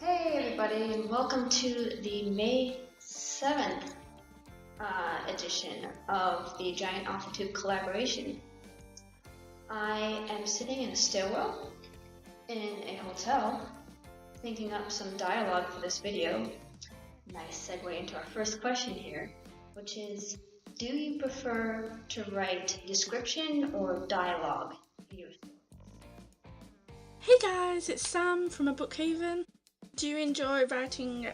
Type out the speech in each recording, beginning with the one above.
Hey everybody, and welcome to the May 7th edition of the Giant AuthorTube collaboration. I am sitting in a stairwell in a hotel, thinking up some dialogue for this video. Nice segue into our first question here, which is, do you prefer to write description or dialogue in your stories? Hey guys, it's Sam from A Bookhaven. Do you enjoy writing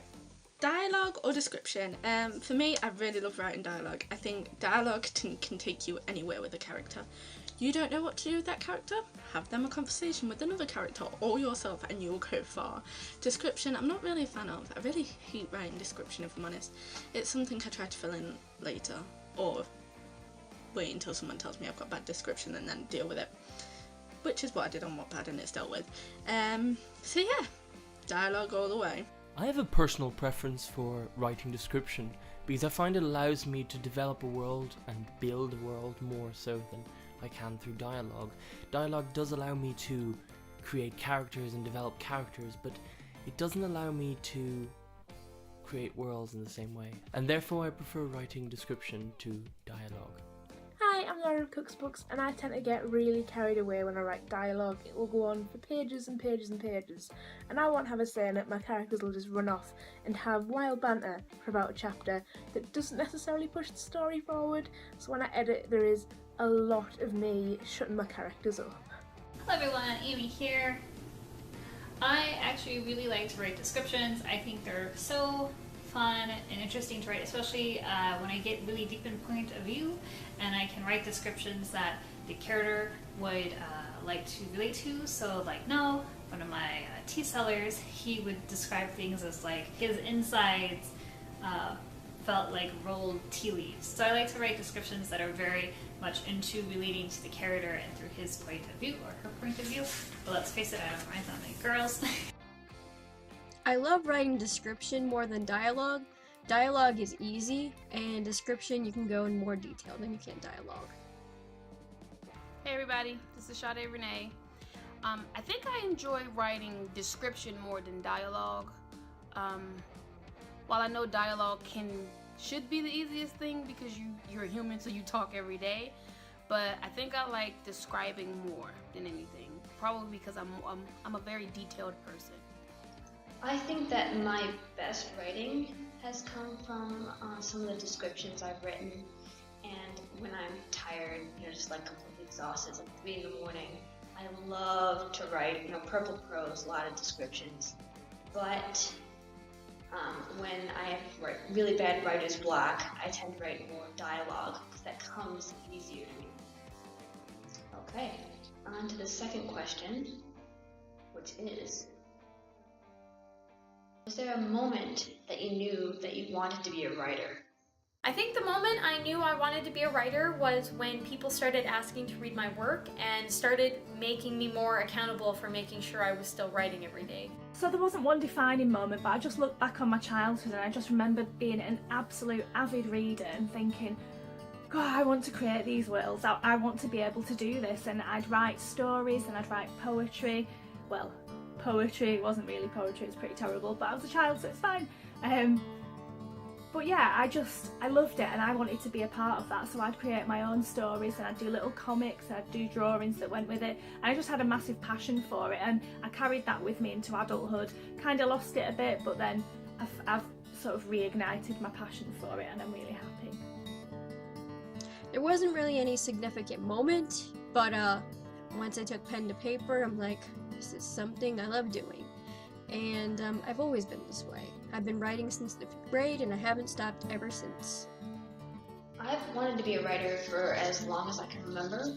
dialogue or description? For me, I really love writing dialogue. I think dialogue can take you anywhere with a character. You don't know what to do with that character? Have them a conversation with another character or yourself and you'll go far. Description, I'm not really a fan of. I really hate writing description, if I'm honest. It's something I try to fill in later, or wait until someone tells me I've got bad description and then deal with it. Which is what I did on Wattpad and it's dealt with. So yeah, dialogue all the way. I have a personal preference for writing description because I find it allows me to develop a world and build a world more so than I can through dialogue. Dialogue does allow me to create characters and develop characters, but it doesn't allow me to create worlds in the same way, and therefore I prefer writing description to dialogue. Hi, I'm Laura of Cooks Books, and I tend to get really carried away when I write dialogue. It will go on for pages and pages and pages, and I won't have a say in it. My characters will just run off and have wild banter for about a chapter that doesn't necessarily push the story forward, so when I edit there is a lot of me shutting my characters up. Hello everyone, Amy here. I actually really like to write descriptions. I think they're so fun and interesting to write, especially when I get really deep in point of view and I can write descriptions that the character would like to relate to. So like Noah, one of my tea sellers, he would describe things as like his insides felt like rolled tea leaves. So I like to write descriptions that are very much into relating to the character and through his point of view or her point of view. But let's face it, I don't write that many girls. I love writing description more than dialogue. Dialogue is easy, and description you can go in more detail than you can dialogue. Hey everybody, this is Sade Renee. I think I enjoy writing description more than dialogue. While I know dialogue should be the easiest thing because you're a human, so you talk every day, but I think I like describing more than anything. Probably because I'm a very detailed person. I think that my best writing has come from some of the descriptions I've written, and when I'm tired, just like completely exhausted, it's like 3 in the morning, I love to write, purple prose, a lot of descriptions. But when I have really bad writer's block, I tend to write more dialogue because that comes easier to me. Okay, on to the second question, which is, was there a moment that you knew that you wanted to be a writer? I think the moment I knew I wanted to be a writer was when people started asking to read my work and started making me more accountable for making sure I was still writing every day. So there wasn't one defining moment, but I just looked back on my childhood and I just remembered being an absolute avid reader and thinking, God, I want to create these worlds, I want to be able to do this, and I'd write stories and I'd write poetry. Well, poetry wasn't really poetry, it's pretty terrible, but I was a child so it's fine. But yeah, I loved it and I wanted to be a part of that, so I'd create my own stories and I'd do little comics and I'd do drawings that went with it, and I just had a massive passion for it, and I carried that with me into adulthood. Kind of lost it a bit, but then I've sort of reignited my passion for it and I'm really happy. There wasn't really any significant moment, but once I took pen to paper, I'm like, this is something I love doing. And I've always been this way. I've been writing since the 5th grade and I haven't stopped ever since. I've wanted to be a writer for as long as I can remember,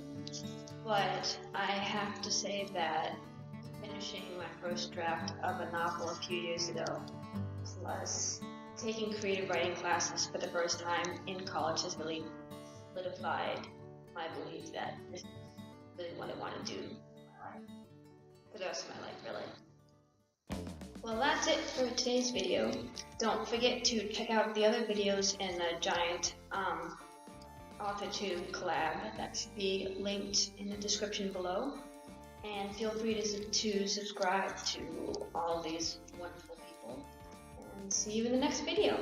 but I have to say that finishing my first draft of a novel a few years ago, plus taking creative writing classes for the first time in college, has really solidified my belief that this is really what I want to do for the rest of my life, really. Well, that's it for today's video. Don't forget to check out the other videos in the Giant AuthorTube collab. That should be linked in the description below. And feel free to subscribe to all these wonderful people. And see you in the next video.